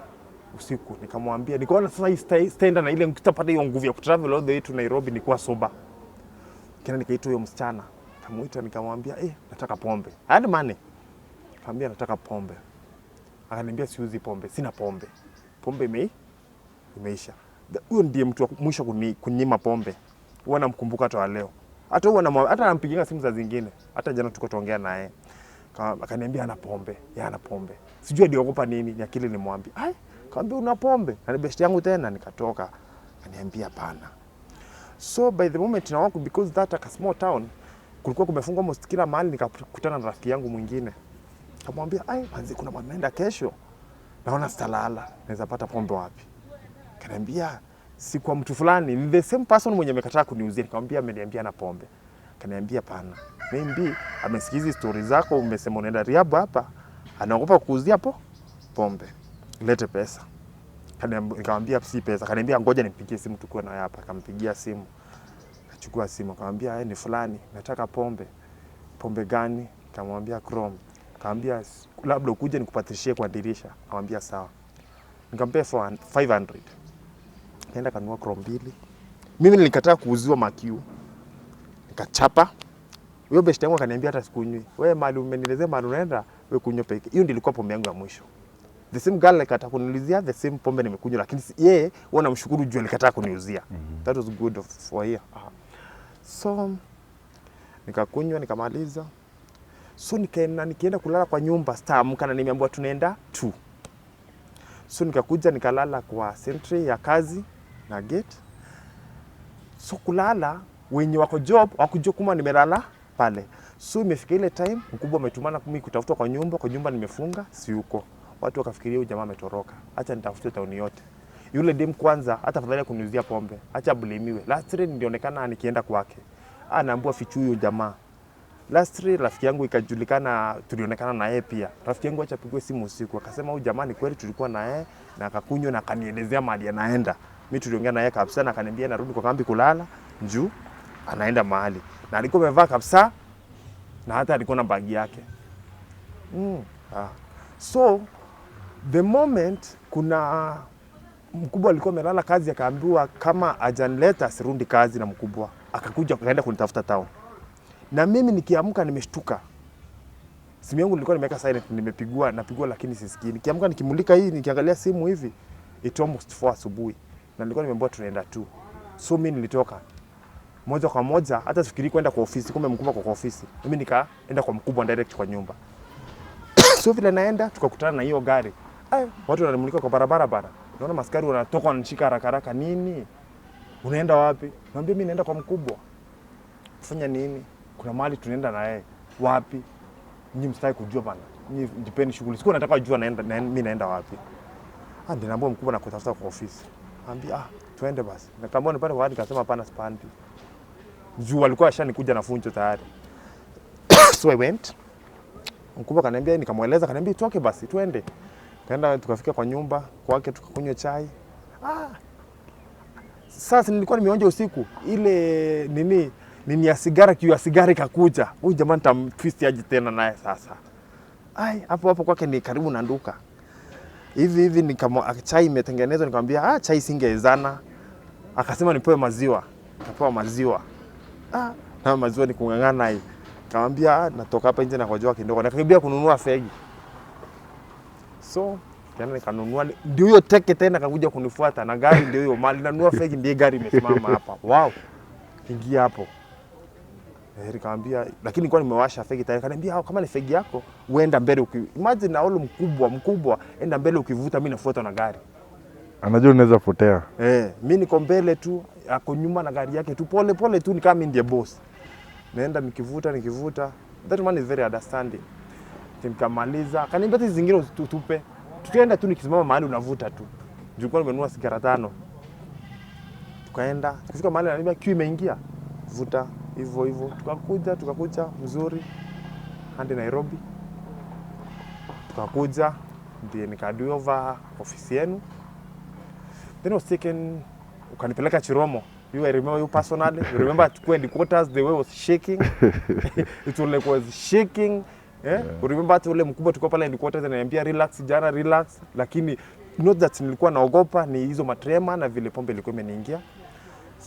usiku, nikamwambia nikaona sasa hii stand na ile nikitapata hiyo nguvu ya kutravel all the way to Nairobi nilikuwa soba. Nikaita huyo msichana, kamuita nikamwambia nataka pombe. Hadi money. Nikamwambia nataka pombe. Akaniambia siuzi pombe, sina pombe. Pombe imeisha. Huyo ndiye mtu wa mwisho kunyima pombe. Huwa namkumbuka hata leo. Hata nampigia simu za zingine. Hata jana tuko tuongea naye. Akaniambia ana pombe. Ana pombe. Sijui aliogopa nini, ni akili nimwambia. Kaambia una pombe. Na best yangu tena nikatoka. Akaniambia hapana. So by the moment na wako, because that a small town, kulikuwa kumefungwa almost kila mahali, nikakutana na rafiki yangu mwingine. Kamwambia, manzi kuna mwana naenda kesho. Naona sitalala. Naweza pata pombe wapi? Kaniambia si kwa mtu fulani, ni the same person mwenye amekataa kuniuzia. Nikamwambia ameniambia na pombe. Kaniambia pana. Maybe amesikiza stories zako, umesema unaenda rehab hapa, anaogopa kukuuzia pombe. Lete pesa. Nikamwambia si pesa. Kaniambia ngoja nimpigie simu tukue na hapa. Akampigia simu. Akachukua simu, akamwambia ni fulani, nataka pombe. Pombe gani? Nikamwambia Chrome. Akamwambia labda ukuje nikupatishie kwa dirisha. Akamwambia sawa. Nikampea 500. Kaenda kanunua Chrome 2. Mimi nilikataa kuuziwa makiu. Nikachapa. Huyo best yangu akaniambia hata sikunywi. Wewe mali umenielezea mali unaenda, wewe kunywa peke. Hiyo ndio ilikuwa pombe yangu ya mwisho. The same girl alikataa kuniuzia the same pombe nimekunywa, lakini yeye namshukuru juu alikataa kuniuzia. That was good for here. So nikakunywa nikamaliza. So nikienda kulala kwa nyumba sitaamka na nimeambiwa tunaenda 2. So nikakuja nikalala kwa sentry ya kazi na gate. So kulala wenye wako job wakujua kama nimelala pale. So imefika ile time mkubwa ametumana mimi kutafuta kwa nyumba nimefunga si yuko. Watu wakafikiria huyu jamaa ametoroka. Acha nitafute tauni yote. Yule dem kwanza hata fadhali kuniuzia pombe. Acha bulimiwe. Last train nilionekana nikienda kwake. Anaambua fichu huyo jamaa. Lastly rafiki yangu ikajulikana, tulionekana na yeye pia. Rafiki yangu acha pigwe simu usiku, akasema huyu jamani kweli tulikuwa na yeye na akakunywa na akanielezea mahali anaenda. Mimi tuliongea na yeye kabisa na akaniambia narudi kwa kambi kulala juu anaenda mahali. Na alikuwa amevaa kabisa na hata alikuwa na bagi yake. So the moment kuna mkubwa alikuwa amelala kazi, akaambiwa kama ajanileta asirundi kazi na mkubwa. Akakuja akaenda kunitafuta town. Na mimi nikiamka nimeshtuka. Simu yangu nilikuwa nimeweka silent, napigwa lakini sisikii. Nikiamka nikimulika hii nikiangalia simu hivi, it almost 4 asubuhi. Na nilikuwa nimeambiwa tunaenda tu. So mimi nilitoka moja kwa moja, hata sifikiri kwenda kwa ofisi, kumbe mkubwa kwa ofisi. Mimi nikaenda kwa mkubwa direct kwa nyumba. So vile naenda tukakutana na hiyo gari. Watu wanamulika kwa barabara bana. Naona maskari wanatoka wanashika haraka nini? Unaenda wapi? Naambia mimi naenda kwa mkubwa. Kufanya nini? Kuna mahali tunaenda na yeye. Wapi? Nyinyi msitaki kujua bana. Nyinyi jipeni shughuli. Sikuwa nataka kujua mimi naenda wapi. Ndio naambia mkubwa na kutafuta kwa ofisi. Naambia twende basi. Nikamwona nipande kwa hadi kasema hapana spandi. Juu alikuwa ashanikuja na funjo tayari. So I went. Mkubwa kaniambia, nikamweleza, kaniambia tuoke basi twende. Kaenda tukafika kwa nyumba kwake tukakunywa chai. Sasa nilikuwa nimeonja usiku ile nini ya sigara, kiu ya sigara ikakuja. Huyu jamaa nitamtwist aje tena naye sasa. Hapo kwake ni karibu na nduka. Hivi chai imetengenezwa, nikamwambia chai singeezana. Akasema nipewe maziwa. Nikapewa maziwa. Na maziwa ni kung'ang'ana hii. Nikamwambia natoka hapa nje na kojoa kidogo. Nikakimbia kununua fegi. So tena nikanunua, ndio hiyo teke tena kakuja kunifuata na gari ndio hiyo mali nanunua fegi, ndio gari imesimama hapa. Wow. Ingia hapo. Nikamwambia lakini nilikuwa nimewasha fegi tayari. Kaniambia kama ni fegi yako uenda mbele imagine na ule mkubwa enda mbele ukivuta, mimi nafuata na gari. Anajua unaweza potea. Mimi niko mbele tu, ako nyuma na gari yake tu pole tu, ni kama ndiye boss. Naenda nikivuta. That man is very understanding. Nikamaliza, kaniambia hizi zingine tutupe. Tukaenda tu nikisimama mahali unavuta tu. Nilikuwa nimenunua sigara 5. Tukaenda, kufika mahali ananiambia kiu imeingia. Vuta hivyo. Tukakuja mzuri hadi Nairobi. Tukakuja ndiye nikadi over ofisi yenu. Then was taken, ukanipeleka Chiromo. I remember you personally. You remember when the quarters the way was shaking. It was shaking. Remember hata ule mkubwa tuko pale headquarters ananiambia relax jana relax, lakini not that nilikuwa naogopa, ni hizo matrema na vile pombe ilikuwa imeniingia.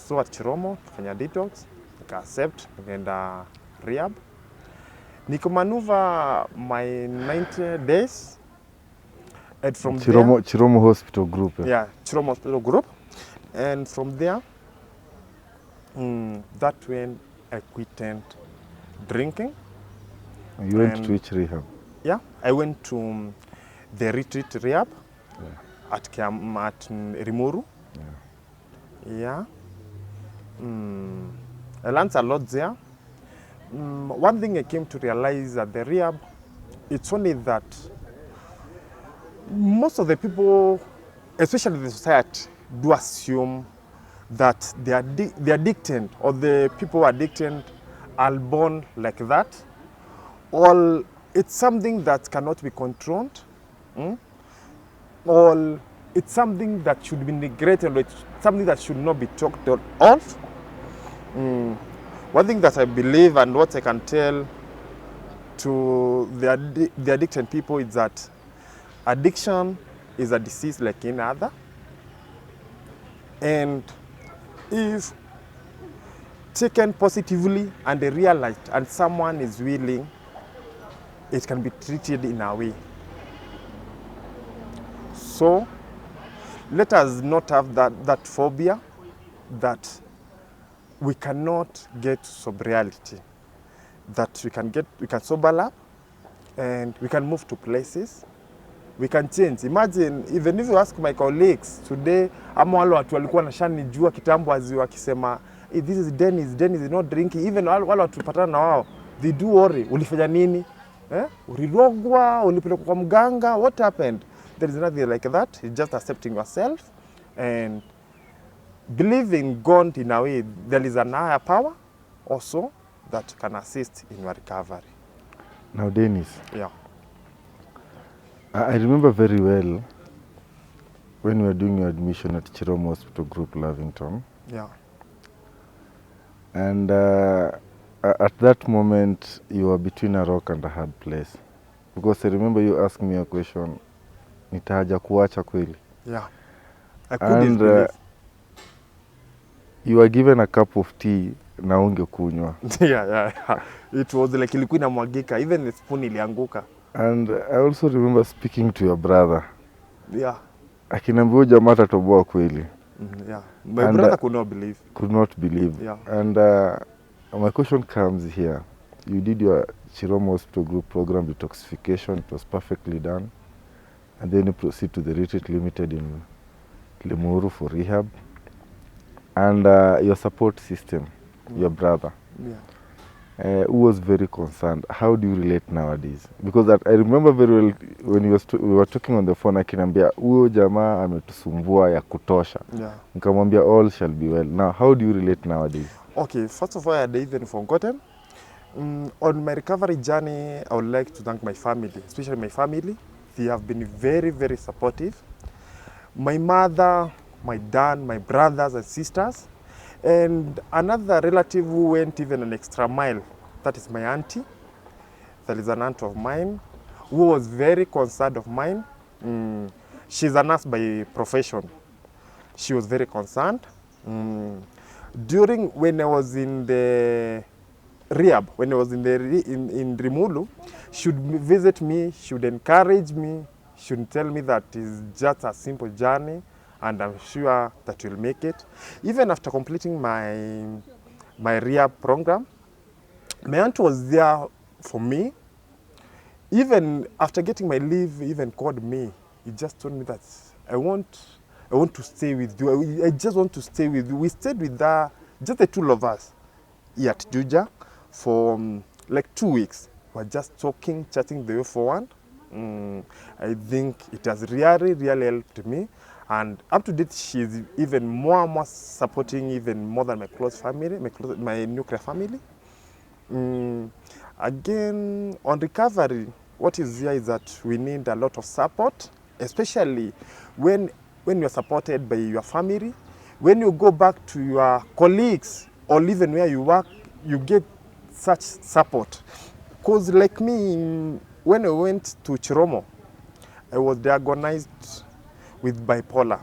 So at Chiromo tukafanya detox, nika accept, nikaenda rehab. Nikomanuva my 90 days and from Chiromo Hospital Group. Yeah, Chiromo Hospital Group. And from there that when I quit drinking. You went to which rehab? Yeah, I went to the retreat rehab at Rimuru. Yeah. I learned a lot there. One thing I came to realize at the rehab, it's only that most of the people, especially the society, do assume that the addicted or the people who are addicted are born like that. Or it's something that cannot be controlled, or it's something that should be neglected, or it's something that should not be talked of. One thing that I believe and what I can tell to the addicted people is that addiction is a disease like any other. And if taken positively and realized and someone is willing, it can be treated in a way. So let us not have that phobia that we cannot get sobriety, that we can sober up and we can move to places, we can change. Imagine, even if you ask my colleagues today, ama wale watu walikuwa nashanijua kitambo azi wakisema, this is Dennis is not drinking. Even wale watu tupatana na wao, they do worry, ulifanya nini? Ulirogwa, ulipelekwa kwa mganga, what happened? There is nothing like that. It's just accepting yourself and believing God in a way. There is an higher power also that can assist in your recovery. Now, Dennis, Yeah. I remember very well when you were doing your admission at Chiromo Hospital Group, Lavington. Yeah. And at that moment, you were between a rock and a hard place. Because I remember you asking me a question, nitahaja kuacha kweli? Yeah. I couldn't And believe. you were given a cup of tea na ungekunywa. Yeah. It was like ilikuwa inamwagika, even the spoon ilianguka. And I also remember speaking to your brother. Yeah. Akiniambia huyu jamaa atatoboa kweli. Yeah. My brother could not believe. Could not believe. Yeah. And my question comes here. You did your Chiromo Hospital Group program detoxification. It was perfectly done. And then you proceed to the retreat limited in Limuru for rehab. And your support system, your brother, Yeah. who was very concerned. How do you relate nowadays? Because I remember very well when we were talking on the phone, akiniambia huyo jamaa ametusumbua ya kutosha. Yeah. Nikamwambia all shall be well. Now, how do you relate nowadays? Okay, first of all, I had even forgotten. On my recovery journey, I would like to thank my family, especially my family. They have been very, very supportive. My mother, my dad, my brothers and sisters, and another relative who went even an extra mile. That is my auntie. That is an aunt of mine who was very concerned of mine. She's a nurse by profession. She was very concerned. During when I was in the rehab, when I was in in Rimulu, she would visit me, she would encourage me, she would tell me that it's just a simple journey and I'm sure that you'll make it. Even after completing my rehab program, my aunt was there for me. Even after getting my leave, he even called me. He just told me that I want to stay with you. I just want to stay with you. We stayed with just the two of us here at Juja for like 2 weeks. We're just talking, chatting the way forward. I think it has really, really helped me. And up to date, she's even more supporting, even more than my close family, my nuclear family. Again, on recovery, what is here is that we need a lot of support, especially when you're supported by your family. When you go back to your colleagues or even where you work, you get such support. Because like me, when I went to Chiromo, I was diagnosed with bipolar.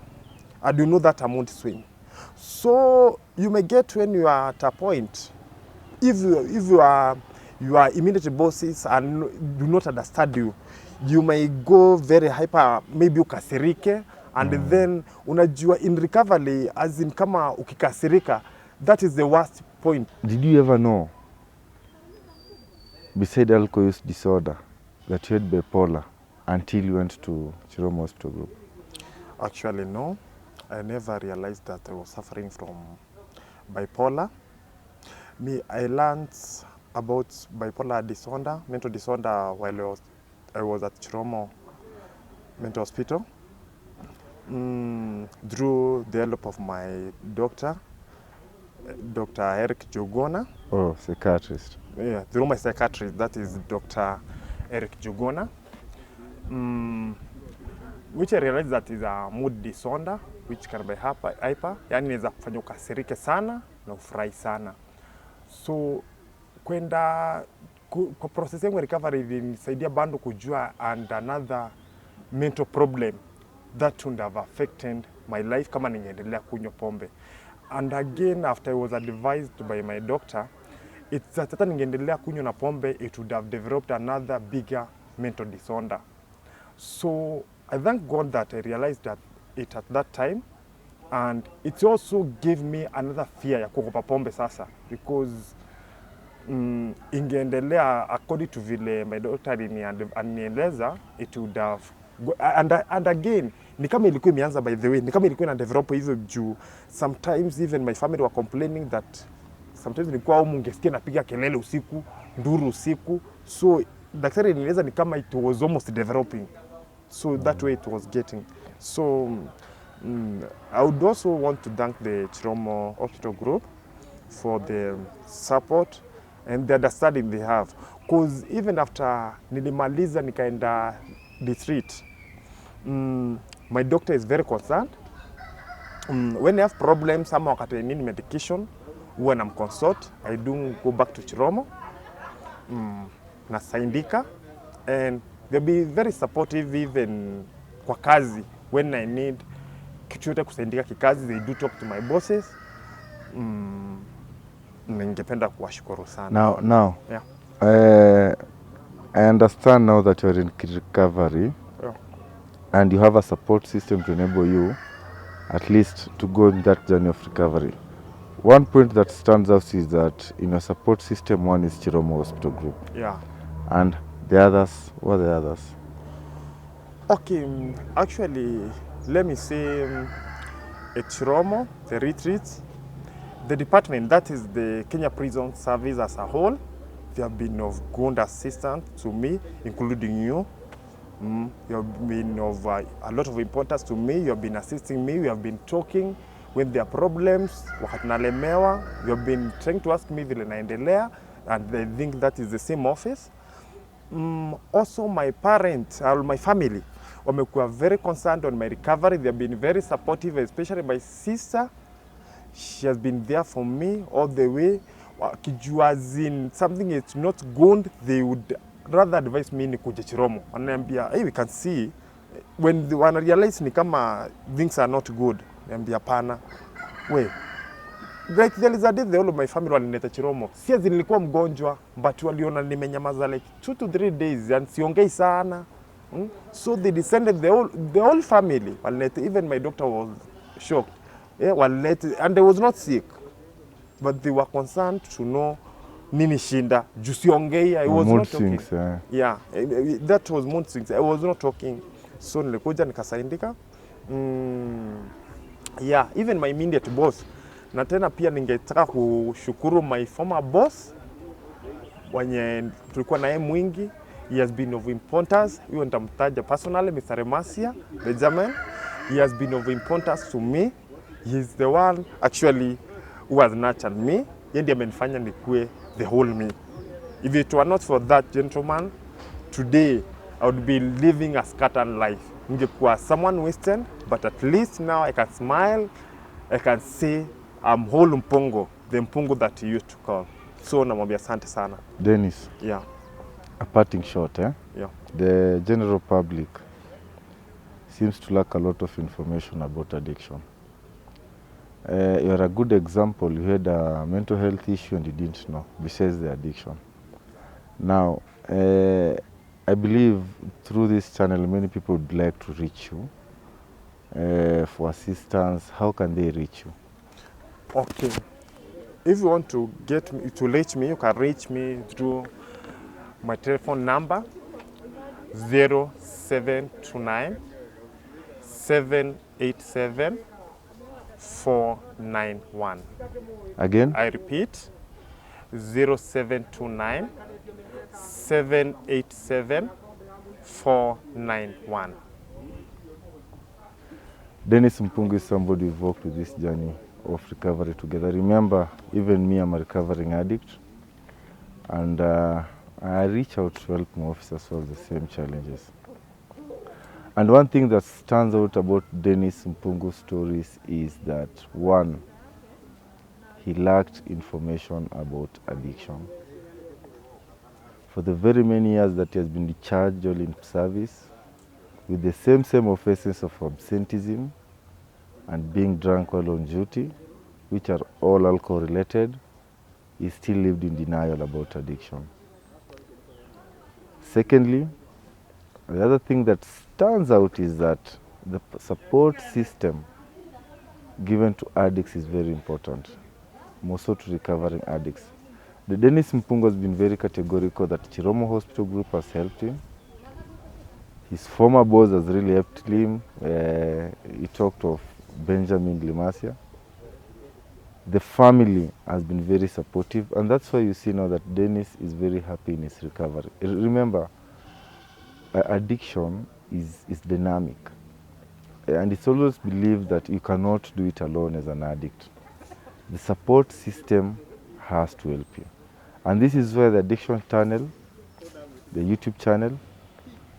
I do know that mood swing. So you may get when you are at a point, if your immediate bosses do not understand you, you may go very hyper, maybe ukasirike, and then unajua in recovery, as in kama ukikasirika, that is the worst point. Did you ever know, beside alcohol use disorder, that you had bipolar until you went to Chiromo Hospital Group? Actually, no. I never realized that I was suffering from bipolar. I learned about bipolar disorder, mental disorder, while I was at Chiromo Mental Hospital. Through the help of my doctor, Dr. Eric Jogona. Oh, psychiatrist. Yeah, through my psychiatrist, that is Dr. Eric Jogona. Which I realized that is a mood disorder, which can be hyper. Yani inaweza kufanya ukasirike sana na ufurahi sana. So kwenda kwa process yangu recovery ilinisaidia bado kujua and another mental problem that would have affected my life kama ningeendelea kunywa pombe. And again, after I was advised by my doctor, it's that hata ningeendelea kunywa na pombe, it would have developed another bigger mental disorder. So I thank God that I realized that it at that time, and it also gave me another fear ya kuogopa pombe sasa, because ingeendelea according to vile my doctor alinieleza, it would have and again ni kama ilikuwa imeanza, by the way, ni kama ilikuwa ina develop hivyo juu sometimes even my family were complaining that sometimes nilikuwa au mungesikia napiga kelele usiku, nduru usiku, so daktari alinieleza ni kama it was almost developing, so that way it was getting. So I would also want to thank the Chiromo Hospital Group for the support and the understanding they have, because even after nilimaliza nikaenda retreat, my doctor is very concerned. When I have problems ama wakati I need medication, huwa na consult. I do go back to Chiromo, na Saindika, and they'll be very supportive even kwa kazi. When I need kitu yote kusaidika kikazi, they do talk to my bosses. Ningependa kuwashukuru sana. Now, Yeah. I understand now that you're in recovery, Yeah. and you have a support system to enable you at least to go in that journey of recovery. One point that stands out is that in your support system, one is Chiromo Hospital Group. Yeah. And the others, what are the others? Okay, actually, let me say at Chiromo, the retreats, the department, that is the Kenya Prison Service as a whole, they have been of good assistance to me, including you. You have been of a lot of importance to me. You have been assisting me. We have been talking when there are problems. Wakati nalemewa, you have been trying to ask me vile naendelea, and I think that is the same office. Also, my parents, or my family, wamekuwa very concerned on my recovery. They have been very supportive, especially my sister. She has been there for me all the way. Wakijua something is not good, they would rather advise me nikuje Chiromo. Wananiambia, hey, we can see when they wanna realize ni kama things are not good. Niambia pana. We. Like there is a day the whole of my family walinileta Chiromo. Si nilikuwa mgonjwa, but waliona nimenyamaza like 2 to 3 days and siongei sana. So they descended the whole family. Walinileta, even my doctor was shocked. Yeah, and I was not sick, but they were concerned to know nini shinda. Jusiongei, I was not talking. Yeah, that was mood swings. I was not talking. So nilikuja nikasaidika. Yeah, even my immediate boss. Na tena pia ningetaka kushukuru my former boss wenye tulikuwa naye mwingi. He has been of importance. Huyo nitamtaja personally, Mr. Remasia Benjamin. He has been of importance to me. He is the one actually who has nurtured me. Yeye ndiye amenifanya nikue the whole me. If it were not for that gentleman, today I would be living a scattered life. Ningekuwa someone wasted, but at least now I can smile. I can say I'm whole Mpungo, the Mpungo that you used to call. So namwambia asante sana. Dennis. Yeah. A parting shot, eh? Yeah. The general public seems to lack a lot of information about addiction. You're a good example. You had a mental health issue and you didn't know, besides the addiction. Now, I believe through this channel, many people would like to reach you for assistance. How can they reach you? Okay. If you want to reach me, you can reach me through my telephone number 0729 787 491. Again? I repeat, 0729 787 491. Dennis Mpungu is somebody who've walked with this journey of recovery together. Remember, even me, I'm a recovering addict, and I reach out to help my officers solve the same challenges. And one thing that stands out about Dennis Mpungu's stories is that, one, he lacked information about addiction. For the very many years that he has been discharged all in service, with the same offenses of absenteeism and being drunk while on duty, which are all alcohol related, he still lived in denial about addiction. Secondly, the other thing that stands out is that the support system given to addicts is very important, more so to recovering addicts. The Dennis Mpungu has been very categorical that Chiromo Hospital Group has helped him. His former boss has really helped him. He talked of Benjamin Limasia. The family has been very supportive, and that's why you see now that Dennis is very happy in his recovery. Remember, addiction is dynamic, and it's always believed that you cannot do it alone as an addict. The support system has to help you. And this is where the Addiction Channel, the YouTube channel,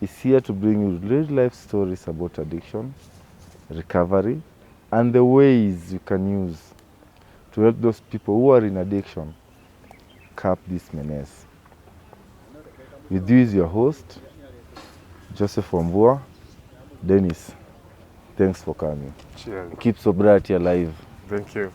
is here to bring you real life stories about addiction, recovery, and the ways you can use to help those people who are in addiction cap this menace. With you is your host, Joseph Wambua. Dennis, thanks for coming. Cheers. Keep sobriety alive. Thank you.